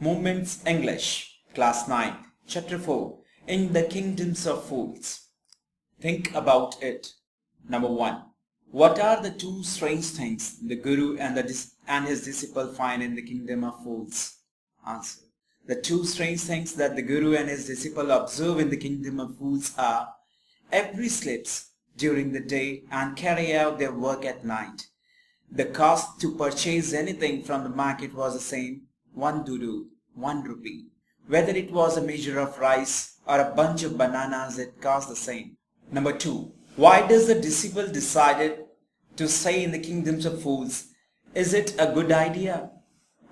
Movements English, Class 9, Chapter 4, In the Kingdoms of Fools. Think about it. Number 1. What are the two strange things the Guru and his disciple find in the kingdom of fools? Answer. The two strange things that the Guru and his disciple observe in the kingdom of fools are: every sleeps during the day and carry out their work at night. The cost to purchase anything from the market was the same, 1 dudu, 1 rupee. Whether it was a measure of rice or a bunch of bananas, it cost the same. Number 2. Why does the disciple decided to stay in the kingdoms of fools? Is it a good idea?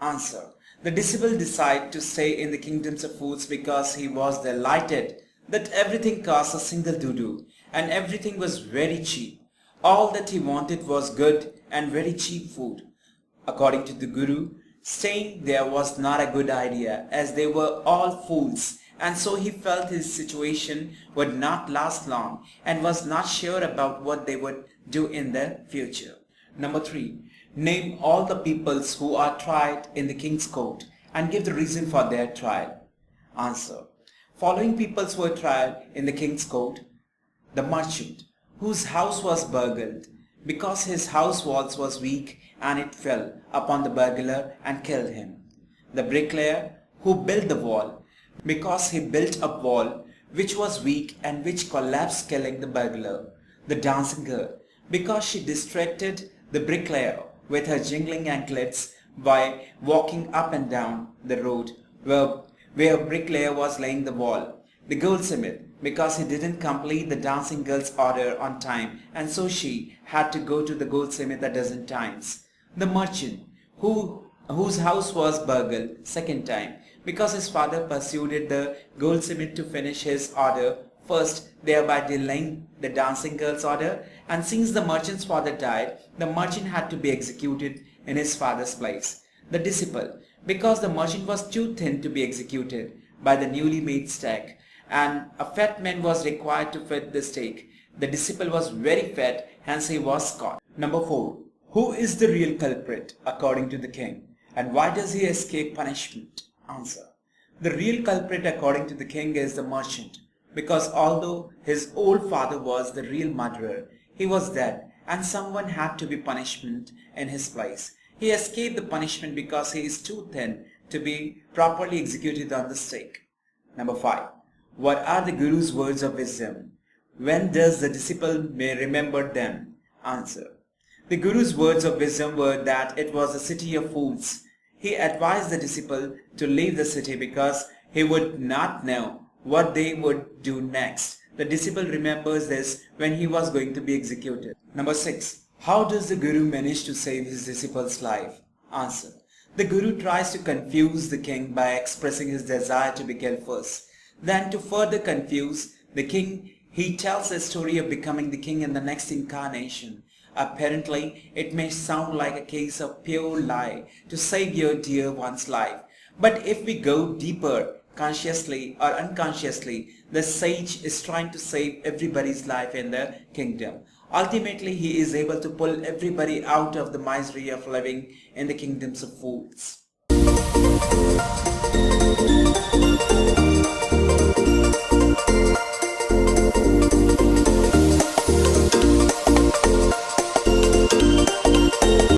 Answer. The disciple decided to stay in the kingdoms of fools because he was delighted that everything cost a single dudu and everything was very cheap. All that he wanted was good and very cheap food. According to the Guru, staying there was not a good idea, as they were all fools, and so he felt his situation would not last long and was not sure about what they would do in the future. Number 3. Name all the peoples who are tried in the king's court and give the reason for their trial. Answer. Following peoples were tried in the king's court: the merchant, whose house was burgled, because his house walls was weak and it fell upon the burglar and killed him. The bricklayer, who built the wall, because he built a wall which was weak and which collapsed, killing the burglar. The dancing girl, because she distracted the bricklayer with her jingling anklets by walking up and down the road where a bricklayer was laying the wall. The goldsmith, because he didn't complete the dancing girl's order on time, and so she had to go to the goldsmith a dozen times. The merchant, whose house was burgled second time, because his father persuaded the goldsmith to finish his order first, thereby delaying the dancing girl's order, and since the merchant's father died, the merchant had to be executed in his father's place. The disciple, because the merchant was too thin to be executed by the newly made stake, and a fat man was required to fit the stake. The disciple was very fat, hence he was caught. Number 4. Who is the real culprit according to the king, and why does he escape punishment? Answer. The real culprit according to the king is the merchant, because although his old father was the real murderer, he was dead and someone had to be punishment in his place. He escaped the punishment because he is too thin to be properly executed on the stake. Number 5. What are the Guru's words of wisdom? When does the disciple may remember them? Answer. The Guru's words of wisdom were that it was a city of fools. He advised the disciple to leave the city because he would not know what they would do next. The disciple remembers this when he was going to be executed. Number 6. How does the Guru manage to save his disciple's life? Answer. The Guru tries to confuse the king by expressing his desire to be killed first. Then, to further confuse the king, he tells a story of becoming the king in the next incarnation. Apparently, it may sound like a case of pure lie to save your dear one's life. But if we go deeper, consciously or unconsciously, the sage is trying to save everybody's life in the kingdom. Ultimately, he is able to pull everybody out of the misery of living in the kingdoms of fools.